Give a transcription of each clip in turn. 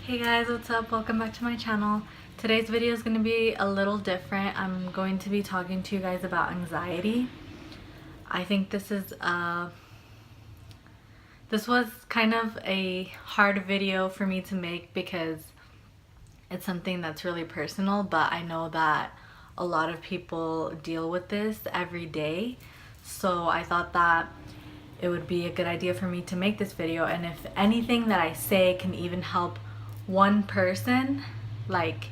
Hey guys, what's up? Welcome back to my channel. Today's video is going to be a little different. I'm going to be talking to you guys about anxiety. I think this was kind of a hard video for me to make because it's something that's really personal, but I know that a lot of people deal with this every day. So I thought that it would be a good idea for me to make this video, and if anything that I say can even help one person, like,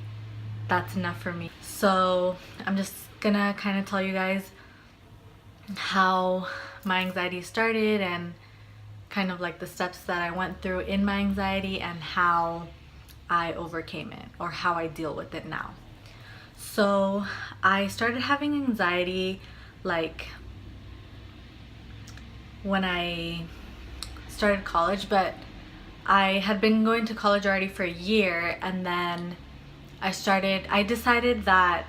that's enough for me. So I'm just gonna kind of tell you guys how my anxiety started and kind of like the steps that I went through in my anxiety and how I overcame it, or how I deal with it now. So I started having anxiety like when I started college, but I had been going to college already for a year, and then I decided that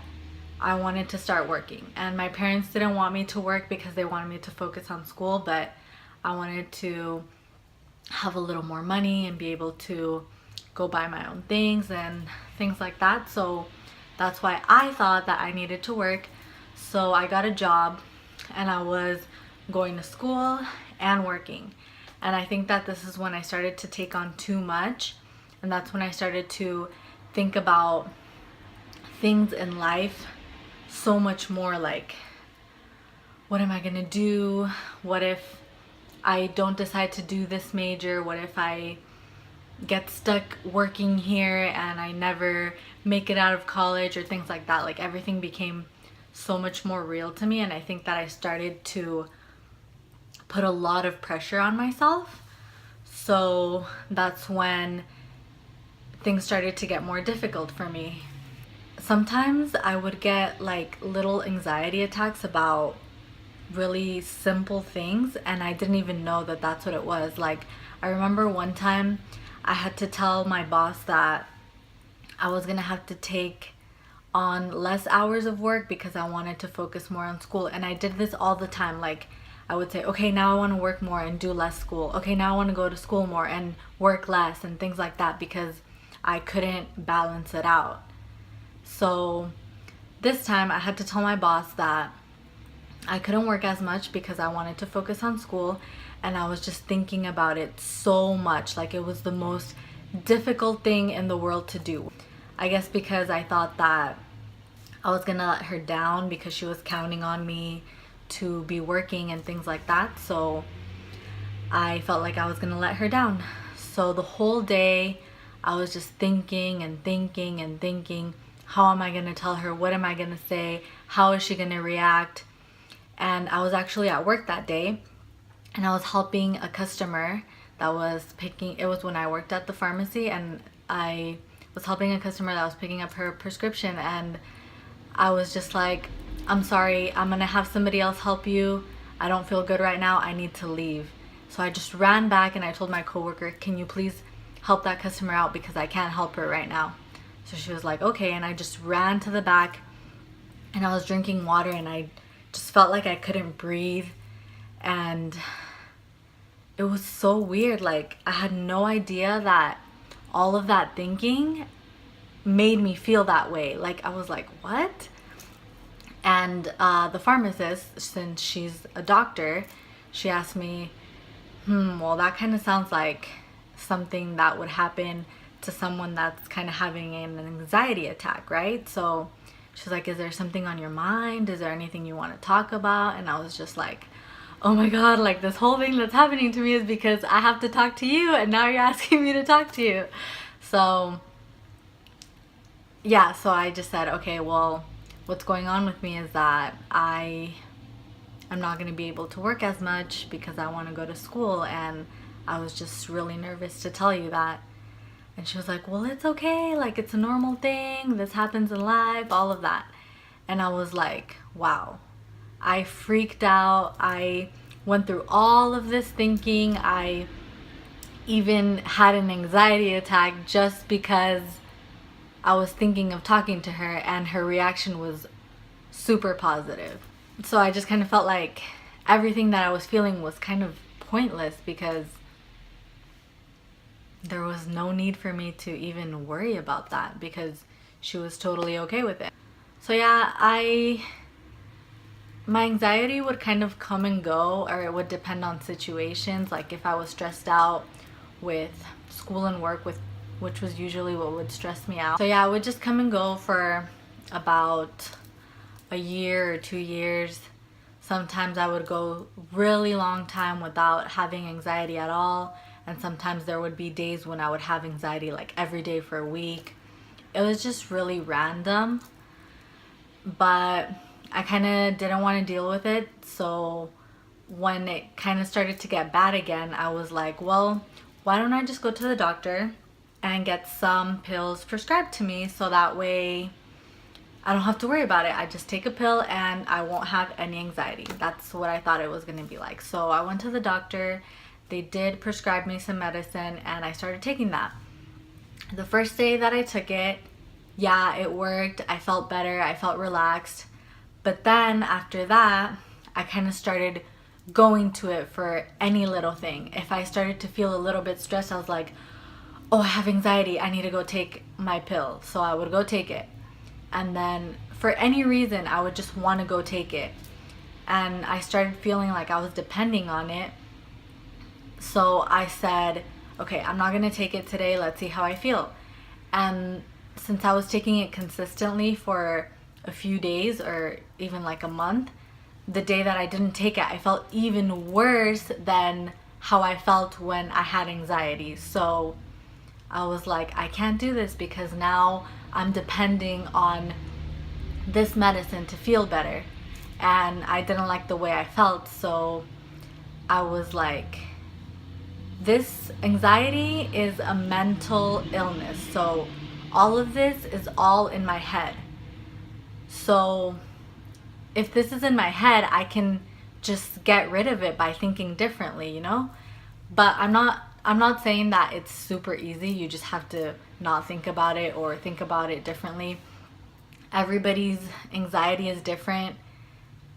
I wanted to start working, and my parents didn't want me to work because they wanted me to focus on school, but I wanted to have a little more money and be able to go buy my own things and things like that. So that's why I thought that I needed to work. So I got a job and I was going to school and working. And I think that this is when I started to take on too much, and that's when I started to think about things in life so much more, like, what am I gonna do? What if I don't decide to do this major? What if I get stuck working here and I never make it out of college, or things like that? Like, everything became so much more real to me, and I think that I started to put a lot of pressure on myself. So that's when things started to get more difficult for me. Sometimes I would get like little anxiety attacks about really simple things, and I didn't even know that that's what it was. Like, I remember one time I had to tell my boss that I was gonna have to take on less hours of work because I wanted to focus more on school. And I did this all the time. Like, I would say, okay, now I want to work more and do less school. Okay, now I want to go to school more and work less, and things like that, because I couldn't balance it out. So this time I had to tell my boss that I couldn't work as much because I wanted to focus on school, and I was just thinking about it so much. Like, it was the most difficult thing in the world to do. I guess because I thought that I was gonna let her down because she was counting on me to be working and things like that. So I felt like I was gonna let her down. So the whole day I was just thinking and thinking and thinking, how am I gonna tell her? What am I gonna say? How is she gonna react? And I was actually at work that day, and I was helping a customer that was it was when I worked at the pharmacy, and I was helping a customer that was picking up her prescription, and I was just like, I'm sorry, I'm gonna have somebody else help you. I don't feel good right now, I need to leave. So I just ran back and I told my coworker, can you please help that customer out because I can't help her right now. So she was like, okay, and I just ran to the back, and I was drinking water, and I just felt like I couldn't breathe, and it was so weird. Like, I had no idea that all of that thinking made me feel that way. Like, I was like, what? And the pharmacist, since she's a doctor, she asked me, well, that kind of sounds like something that would happen to someone that's kind of having an anxiety attack, right? So she's like, is there something on your mind? Is there anything you want to talk about? And I was just like, oh my god, like, this whole thing that's happening to me is because I have to talk to you, and now you're asking me to talk to you. So yeah, so I just said, okay, well, what's going on with me is that I'm not going to be able to work as much because I want to go to school, and I was just really nervous to tell you that. And she was like, well, it's okay, like, it's a normal thing, this happens in life, all of that. And I was like, wow. I freaked out. I went through all of this thinking. I even had an anxiety attack just because I was thinking of talking to her, and her reaction was super positive. So I just kind of felt like everything that I was feeling was kind of pointless because there was no need for me to even worry about that because she was totally okay with it. So yeah, my anxiety would kind of come and go, or it would depend on situations. Like if I was stressed out with school and work, which was usually what would stress me out. So yeah, it would just come and go for about a year or 2 years. Sometimes I would go really long time without having anxiety at all, and sometimes there would be days when I would have anxiety like every day for a week. It was just really random, but I kind of didn't want to deal with it. So when it kind of started to get bad again, I was like, well, why don't I just go to the doctor and get some pills prescribed to me, so that way I don't have to worry about it. I just take a pill and I won't have any anxiety. That's what I thought it was going to be like. So I went to the doctor. They did prescribe me some medicine and I started taking that. The first day that I took it, yeah, it worked. I felt better. I felt relaxed. But then after that, I kind of started going to it for any little thing. If I started to feel a little bit stressed, I was like, oh, I have anxiety. I need to go take my pill. So I would go take it. And then for any reason, I would just want to go take it. And I started feeling like I was depending on it. So I said, okay, I'm not going to take it today. Let's see how I feel. And since I was taking it consistently for a few days or even like a month, the day that I didn't take it, I felt even worse than how I felt when I had anxiety. So I was like, I can't do this because now I'm depending on this medicine to feel better. And I didn't like the way I felt. So I was like, this anxiety is a mental illness. So all of this is all in my head. So if this is in my head, I can just get rid of it by thinking differently, you know? But I'm not saying that it's super easy. You just have to not think about it or think about it differently. Everybody's anxiety is different.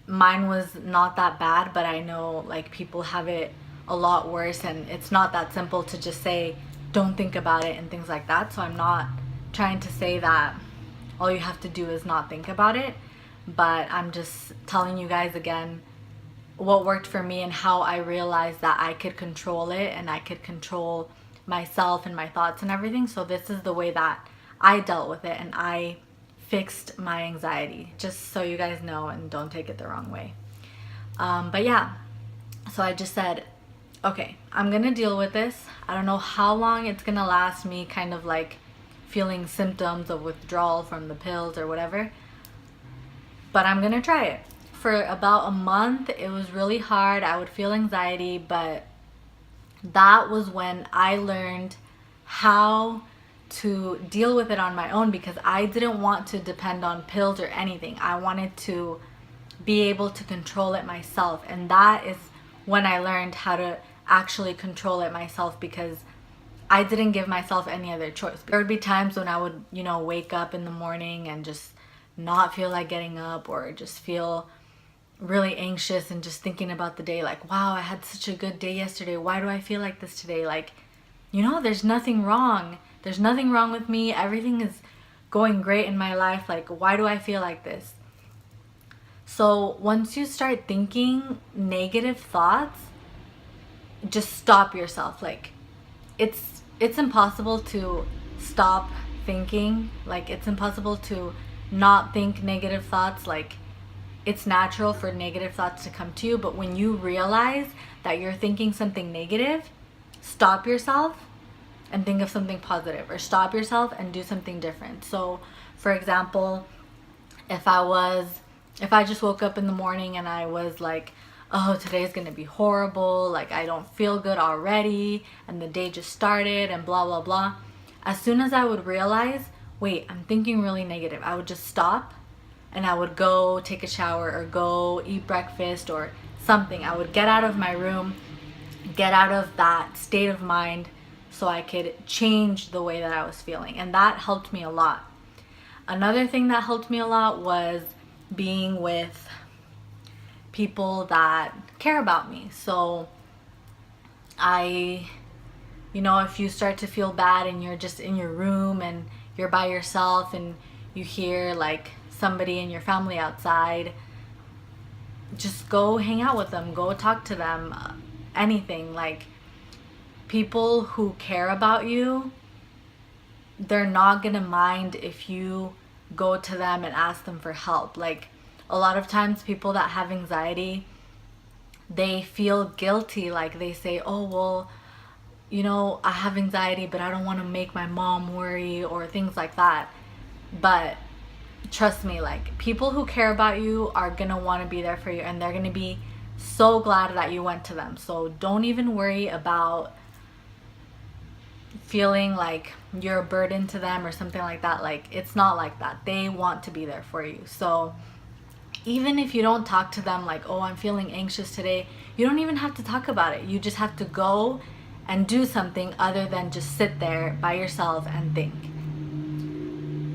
Mine was not that bad, but I know like people have it a lot worse, and it's not that simple to just say don't think about it and things like that. So I'm not trying to say that all you have to do is not think about it, but I'm just telling you guys again what worked for me and how I realized that I could control it and I could control myself and my thoughts and everything. So this is the way that I dealt with it and I fixed my anxiety, just so you guys know and don't take it the wrong way. But yeah, so I just said, okay, I'm gonna deal with this. I don't know how long it's gonna last me kind of like feeling symptoms of withdrawal from the pills or whatever, but I'm gonna try it. For about a month, it was really hard. I would feel anxiety, but that was when I learned how to deal with it on my own, because I didn't want to depend on pills or anything. I wanted to be able to control it myself, and that is when I learned how to actually control it myself, because I didn't give myself any other choice. There would be times when I would, wake up in the morning and just not feel like getting up, or just feel really anxious and just thinking about the day, like, wow, I had such a good day yesterday. Why do I feel like this today? Like, there's nothing wrong. There's nothing wrong with me. Everything is going great in my life. Like, why do I feel like this? So once you start thinking negative thoughts, just stop yourself. Like, it's impossible to stop thinking. Like, it's impossible to not think negative thoughts. Like, it's natural for negative thoughts to come to you, but when you realize that you're thinking something negative, stop yourself and think of something positive, or stop yourself and do something different. So for example, if I just woke up in the morning and I was like, oh, today's gonna be horrible, like I don't feel good already, and the day just started and blah blah blah, as soon as I would realize, wait, I'm thinking really negative, I would just stop and I would go take a shower or go eat breakfast or something. I would get out of my room, get out of that state of mind, so I could change the way that I was feeling. And that helped me a lot. Another thing that helped me a lot was being with people that care about me. So I You know, if you start to feel bad and you're just in your room and you're by yourself and you hear like somebody in your family outside, just go hang out with them, go talk to them, anything. Like, people who care about you, they're not gonna mind if you go to them and ask them for help. Like, a lot of times people that have anxiety, they feel guilty. Like, they say, oh, well, you know, I have anxiety, but I don't want to make my mom worry, or things like that. But trust me, like, people who care about you are gonna want to be there for you, and they're gonna be so glad that you went to them. So don't even worry about feeling like you're a burden to them or something like that. Like, it's not like that. They want to be there for you. So even if you don't talk to them like, oh, I'm feeling anxious today, you don't even have to talk about it. You just have to go and do something other than just sit there by yourself and think.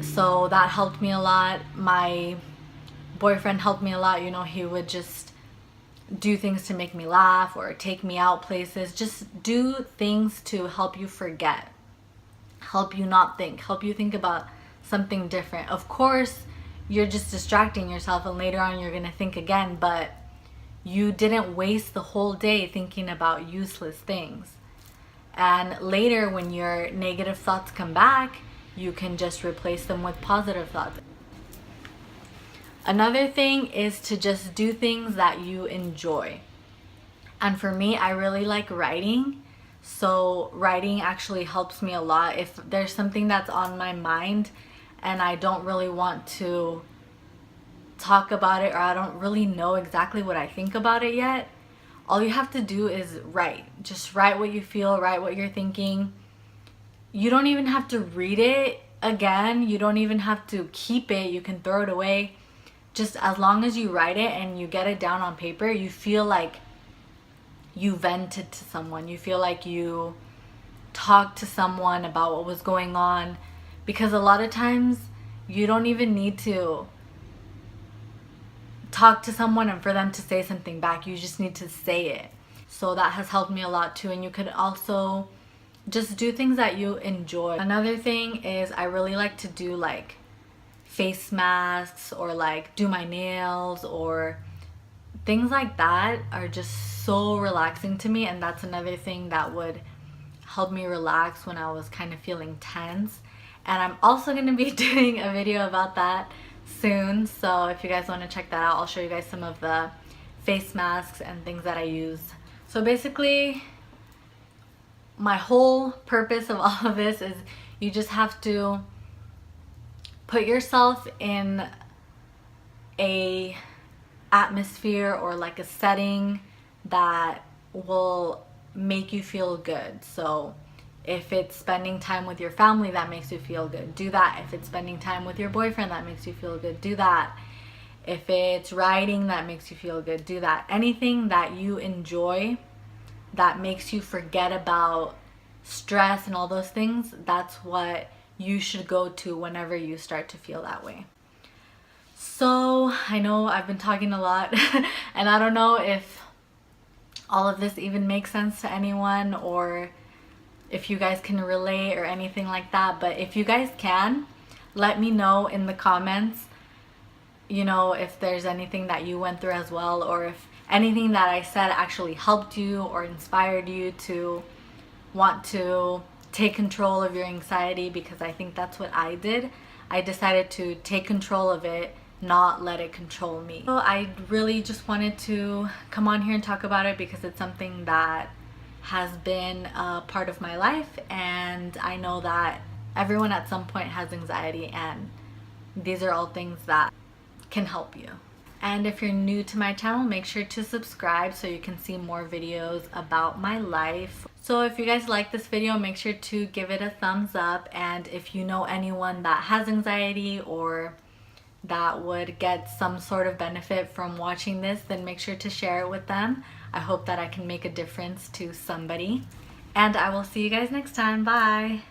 So that helped me a lot. My boyfriend helped me a lot. You know, he would just do things to make me laugh or take me out places. Just do things to help you forget, help you not think, help you think about something different. Of course, you're just distracting yourself, and later on you're gonna think again, but you didn't waste the whole day thinking about useless things. And later, when your negative thoughts come back, you can just replace them with positive thoughts. Another thing is to just do things that you enjoy. And for me, I really like writing. So writing actually helps me a lot. If there's something that's on my mind and I don't really want to talk about it, or I don't really know exactly what I think about it yet, all you have to do is write. Just write what you feel, write what you're thinking. You don't even have to read it again. You don't even have to keep it. You can throw it away. Just as long as you write it and you get it down on paper, you feel like you vented to someone. You feel like you talked to someone about what was going on. Because a lot of times you don't even need to talk to someone and for them to say something back. You just need to say it. So that has helped me a lot too. And you could also just do things that you enjoy. Another thing is, I really like to do like face masks, or like do my nails, or things like that are just so relaxing to me. And that's another thing that would help me relax when I was kind of feeling tense. And I'm also going to be doing a video about that soon, so if you guys want to check that out, I'll show you guys some of the face masks and things that I use. So basically, my whole purpose of all of this is you just have to put yourself in a atmosphere or like a setting that will make you feel good. So if it's spending time with your family that makes you feel good, do that. If it's spending time with your boyfriend that makes you feel good, do that. If it's writing that makes you feel good, do that. Anything that you enjoy that makes you forget about stress and all those things, that's what you should go to whenever you start to feel that way. So I know I've been talking a lot and I don't know if all of this even makes sense to anyone, or if you guys can relate or anything like that. But if you guys can, let me know in the comments, you know, if there's anything that you went through as well, or if anything that I said actually helped you or inspired you to want to take control of your anxiety, because I think that's what I did. I decided to take control of it, not let it control me. So I really just wanted to come on here and talk about it because it's something that has been a part of my life, and I know that everyone at some point has anxiety, and these are all things that can help you. And if you're new to my channel, make sure to subscribe so you can see more videos about my life. So if you guys like this video, make sure to give it a thumbs up, and if you know anyone that has anxiety or that would get some sort of benefit from watching this, then make sure to share it with them. I hope that I can make a difference to somebody, and I will see you guys next time. Bye.